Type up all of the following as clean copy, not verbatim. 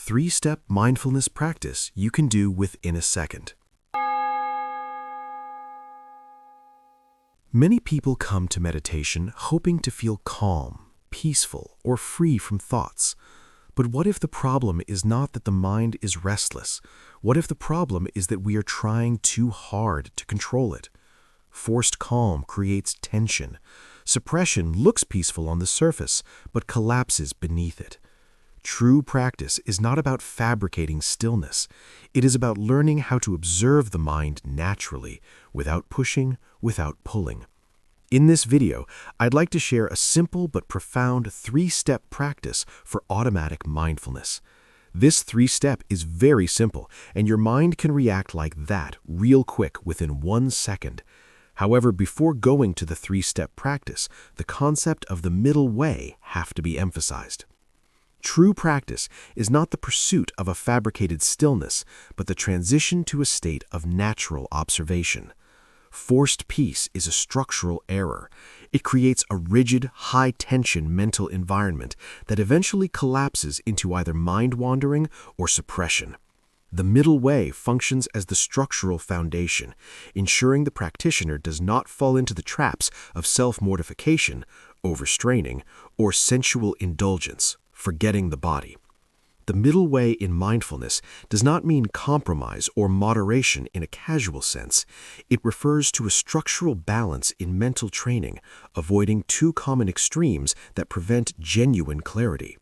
3-step mindfulness practice you can do within a second. Many people come to meditation hoping to feel calm, peaceful, or free from thoughts. But what if the problem is not that the mind is restless? What if the problem is that we are trying too hard to control it? Forced calm creates tension. Suppression looks peaceful on the surface, but collapses beneath it. True practice is not about fabricating stillness. It is about learning how to observe the mind naturally, without pushing, without pulling. In this video, I'd like to share a simple but profound 3-step practice for automatic mindfulness. This 3-step is very simple, and your mind can react like that real quick within 1 second. However, before going to the 3-step practice, the concept of the middle way have to be emphasized. True practice is not the pursuit of a fabricated stillness, but the transition to a state of natural observation. Forced peace is a structural error. It creates a rigid, high-tension mental environment that eventually collapses into either mind-wandering or suppression. The middle way functions as the structural foundation, ensuring the practitioner does not fall into the traps of self-mortification, overstraining, or sensual indulgence, forgetting the body. The middle way in mindfulness does not mean compromise or moderation in a casual sense. It refers to a structural balance in mental training, avoiding two common extremes that prevent genuine clarity.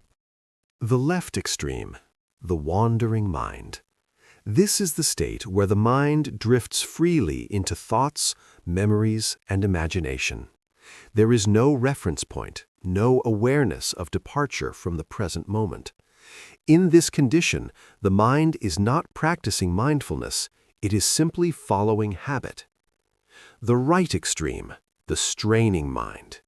The left extreme, the wandering mind. This is the state where the mind drifts freely into thoughts, memories, and imagination. There is no reference point, no awareness of departure from the present moment. In this condition, the mind is not practicing mindfulness, it is simply following habit. The right extreme, the straining mind.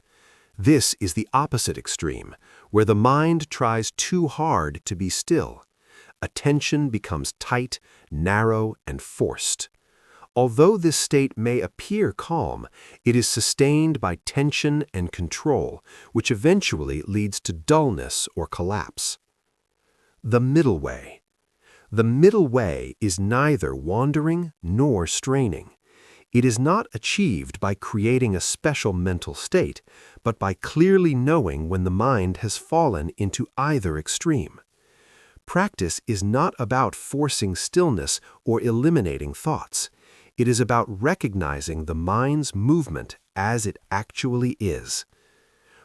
This is the opposite extreme, where the mind tries too hard to be still. Attention becomes tight, narrow, and forced. Although this state may appear calm, it is sustained by tension and control, which eventually leads to dullness or collapse. The middle way. The middle way is neither wandering nor straining. It is not achieved by creating a special mental state, but by clearly knowing when the mind has fallen into either extreme. Practice is not about forcing stillness or eliminating thoughts. It is about recognizing the mind's movement as it actually is.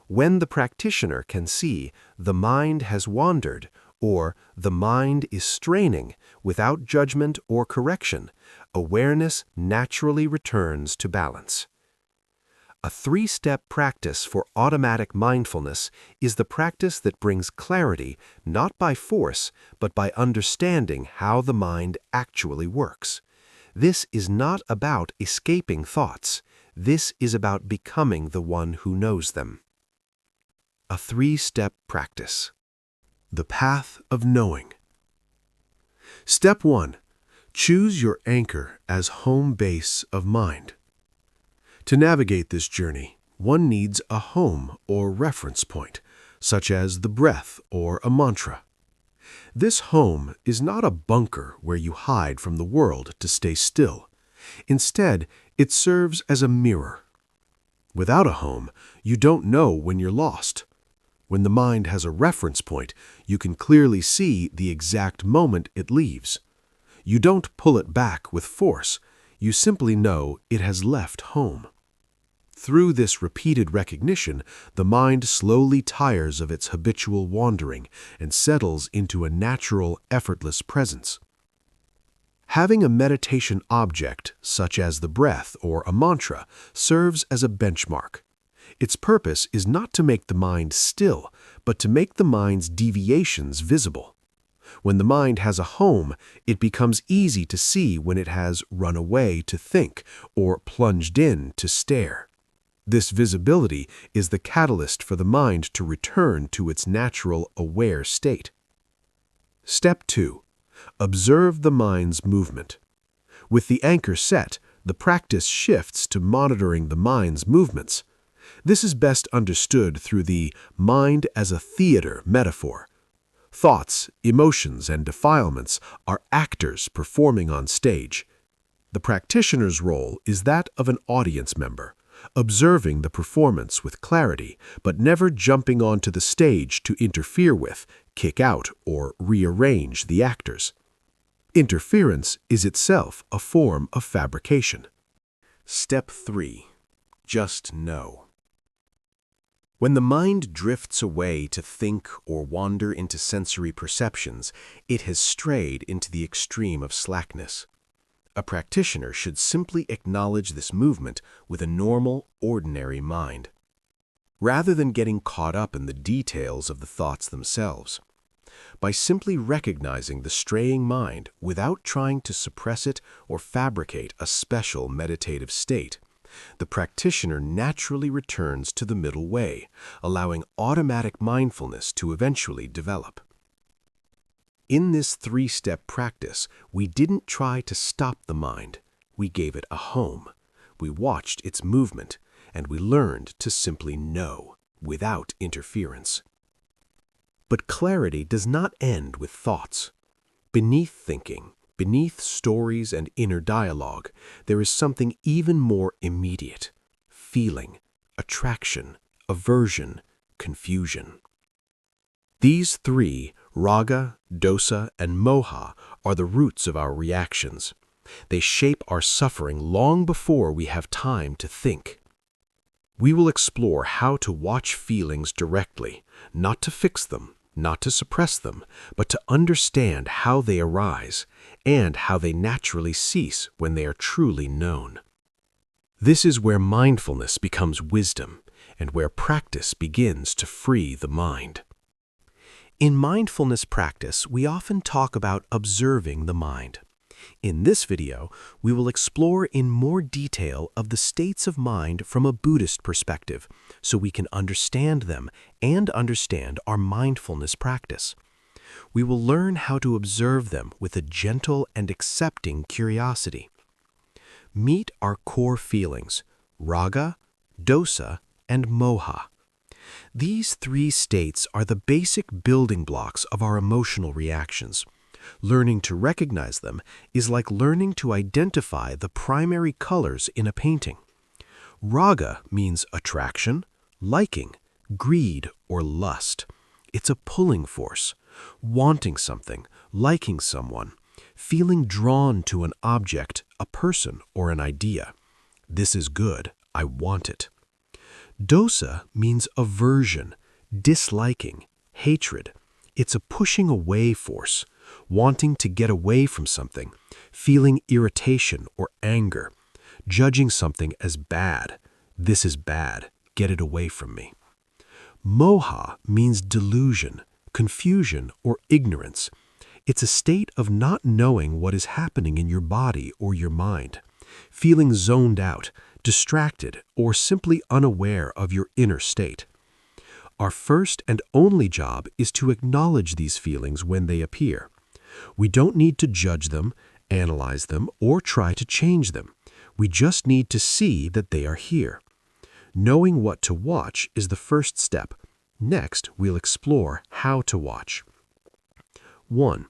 When the practitioner can see the mind has wandered, or the mind is straining without judgment or correction, awareness naturally returns to balance. A 3-step practice for automatic mindfulness is the practice that brings clarity not by force, but by understanding how the mind actually works. This is not about escaping thoughts. This is about becoming the one who knows them. A 3-step practice. The path of knowing. Step 1. Choose your anchor as home base of mind. To navigate this journey, one needs a home or reference point, such as the breath or a mantra. This home is not a bunker where you hide from the world to stay still. Instead, it serves as a mirror. Without a home, you don't know when you're lost. When the mind has a reference point, you can clearly see the exact moment it leaves. You don't pull it back with force. You simply know it has left home. Through this repeated recognition, the mind slowly tires of its habitual wandering and settles into a natural, effortless presence. Having a meditation object, such as the breath or a mantra, serves as a benchmark. Its purpose is not to make the mind still, but to make the mind's deviations visible. When the mind has a home, it becomes easy to see when it has run away to think or plunged in to stare. This visibility is the catalyst for the mind to return to its natural, aware state. Step 2. Observe the mind's movement. With the anchor set, the practice shifts to monitoring the mind's movements. This is best understood through the mind as a theater metaphor. Thoughts, emotions, and defilements are actors performing on stage. The practitioner's role is that of an audience member, observing the performance with clarity, but never jumping onto the stage to interfere with, kick out, or rearrange the actors. Interference is itself a form of fabrication. Step 3. Just know. When the mind drifts away to think or wander into sensory perceptions, it has strayed into the extreme of slackness. A practitioner should simply acknowledge this movement with a normal, ordinary mind, rather than getting caught up in the details of the thoughts themselves. By simply recognizing the straying mind without trying to suppress it or fabricate a special meditative state, the practitioner naturally returns to the middle way, allowing automatic mindfulness to eventually develop. In this 3-step practice, we didn't try to stop the mind. We gave it a home. We watched its movement, and we learned to simply know, without interference. But clarity does not end with thoughts. Beneath thinking, beneath stories and inner dialogue, there is something even more immediate: feeling, attraction, aversion, confusion. These 3, raga, dosa, and moha, are the roots of our reactions. They shape our suffering long before we have time to think. We will explore how to watch feelings directly, not to fix them, not to suppress them, but to understand how they arise and how they naturally cease when they are truly known. This is where mindfulness becomes wisdom and where practice begins to free the mind. In mindfulness practice, we often talk about observing the mind. In this video, we will explore in more detail of the states of mind from a Buddhist perspective, so we can understand them and understand our mindfulness practice. We will learn how to observe them with a gentle and accepting curiosity. Meet our core feelings: raga, dosa, and moha. These 3 states are the basic building blocks of our emotional reactions. Learning to recognize them is like learning to identify the primary colors in a painting. Raga means attraction, liking, greed, or lust. It's a pulling force, wanting something, liking someone, feeling drawn to an object, a person, or an idea. This is good, I want it. Dosa means aversion, disliking, hatred. It's a pushing away force, wanting to get away from something, feeling irritation or anger, judging something as bad. This is bad, get it away from me. Moha means delusion, confusion, or ignorance. It's a state of not knowing what is happening in your body or your mind, feeling zoned out, distracted, or simply unaware of your inner state. Our first and only job is to acknowledge these feelings when they appear. We don't need to judge them, analyze them, or try to change them. We just need to see that they are here. Knowing what to watch is the first step. Next, we'll explore how to watch. 1.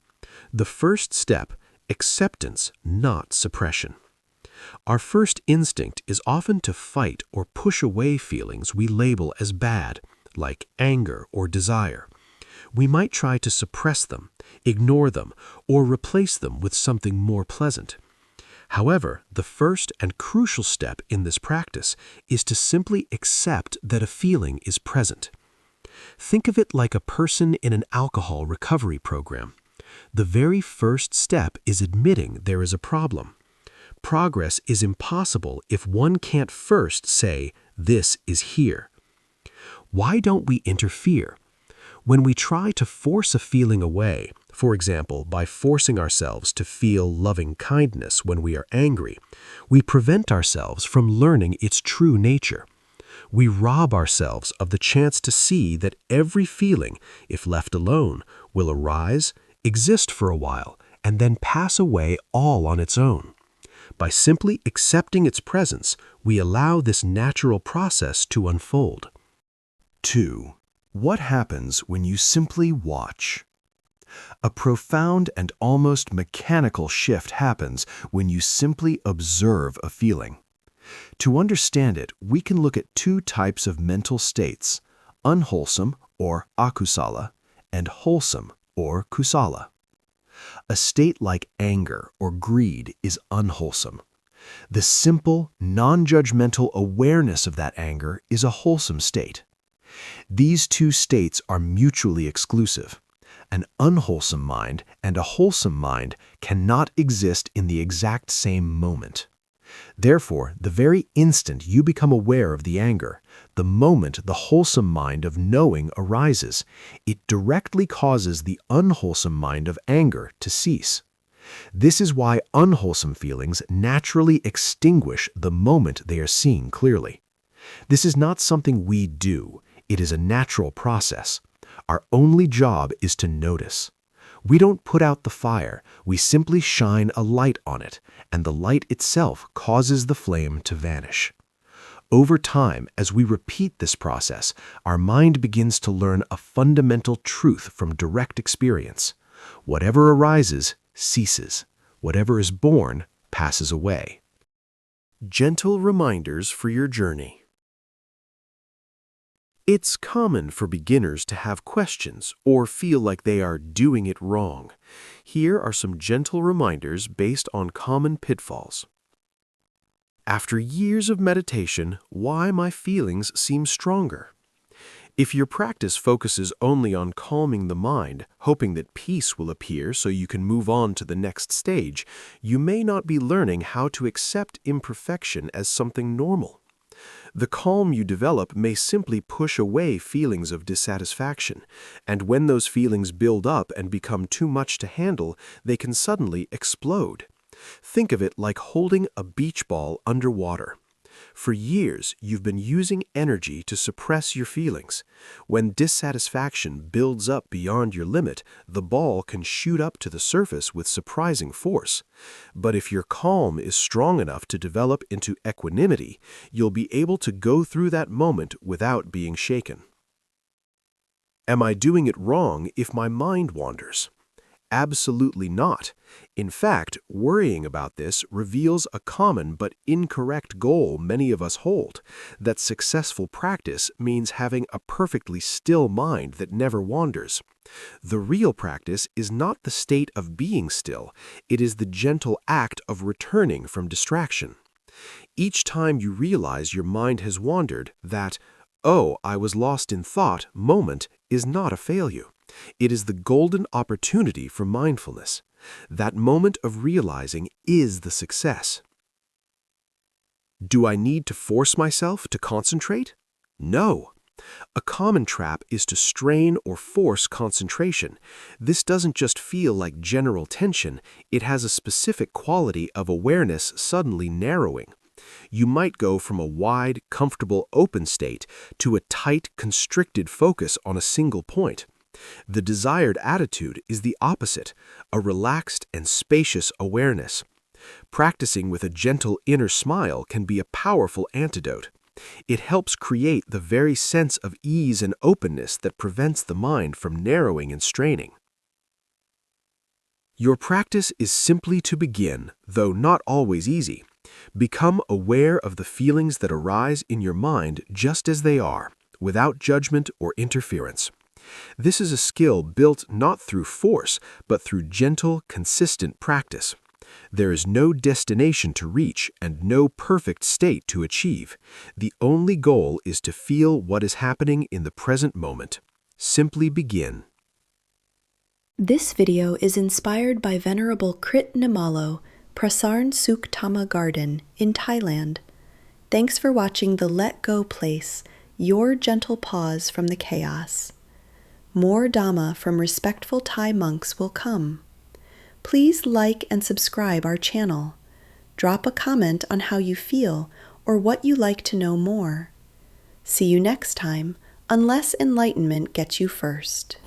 The first step: acceptance, not suppression. Our first instinct is often to fight or push away feelings we label as bad, like anger or desire. We might try to suppress them, ignore them, or replace them with something more pleasant. However, the first and crucial step in this practice is to simply accept that a feeling is present. Think of it like a person in an alcohol recovery program. The very first step is admitting there is a problem. Progress is impossible if one can't first say, "This is here." Why don't we interfere? When we try to force a feeling away, for example, by forcing ourselves to feel loving kindness when we are angry, we prevent ourselves from learning its true nature. We rob ourselves of the chance to see that every feeling, if left alone, will arise, exist for a while, and then pass away all on its own. By simply accepting its presence, we allow this natural process to unfold. 2. What happens when you simply watch? A profound and almost mechanical shift happens when you simply observe a feeling. To understand it, we can look at two types of mental states, unwholesome or akusala, and wholesome or kusala. A state like anger or greed is unwholesome. The simple, non-judgmental awareness of that anger is a wholesome state. These two states are mutually exclusive. An unwholesome mind and a wholesome mind cannot exist in the exact same moment. Therefore, the very instant you become aware of the anger, the moment the wholesome mind of knowing arises, it directly causes the unwholesome mind of anger to cease. This is why unwholesome feelings naturally extinguish the moment they are seen clearly. This is not something we do, it is a natural process. Our only job is to notice. We don't put out the fire, we simply shine a light on it, and the light itself causes the flame to vanish. Over time, as we repeat this process, our mind begins to learn a fundamental truth from direct experience. Whatever arises, ceases. Whatever is born, passes away. Gentle reminders for your journey. It's common for beginners to have questions or feel like they are doing it wrong. Here are some gentle reminders based on common pitfalls. After years of meditation, why my feelings seem stronger? If your practice focuses only on calming the mind, hoping that peace will appear so you can move on to the next stage, you may not be learning how to accept imperfection as something normal. The calm you develop may simply push away feelings of dissatisfaction, and when those feelings build up and become too much to handle, they can suddenly explode. Think of it like holding a beach ball underwater. For years, you've been using energy to suppress your feelings. When dissatisfaction builds up beyond your limit, the ball can shoot up to the surface with surprising force. But if your calm is strong enough to develop into equanimity, you'll be able to go through that moment without being shaken. Am I doing it wrong if my mind wanders? Absolutely not. In fact, worrying about this reveals a common but incorrect goal many of us hold, that successful practice means having a perfectly still mind that never wanders. The real practice is not the state of being still, it is the gentle act of returning from distraction. Each time you realize your mind has wandered, that, "Oh, I was lost in thought" moment is not a failure. It is the golden opportunity for mindfulness. That moment of realizing is the success. Do I need to force myself to concentrate? No. A common trap is to strain or force concentration. This doesn't just feel like general tension, it has a specific quality of awareness suddenly narrowing. You might go from a wide, comfortable, open state to a tight, constricted focus on a single point. The desired attitude is the opposite, a relaxed and spacious awareness. Practicing with a gentle inner smile can be a powerful antidote. It helps create the very sense of ease and openness that prevents the mind from narrowing and straining. Your practice is simply to begin, though not always easy. Become aware of the feelings that arise in your mind just as they are, without judgment or interference. This is a skill built not through force, but through gentle, consistent practice. There is no destination to reach and no perfect state to achieve. The only goal is to feel what is happening in the present moment. Simply begin. This video is inspired by Venerable Krit Nimalo, Prasarn Suk Tama Garden in Thailand. Thanks for watching the Let Go Place, your gentle pause from the chaos. More Dhamma from respectful Thai monks will come. Please like and subscribe our channel. Drop a comment on how you feel or what you like to know more. See you next time, unless enlightenment gets you first.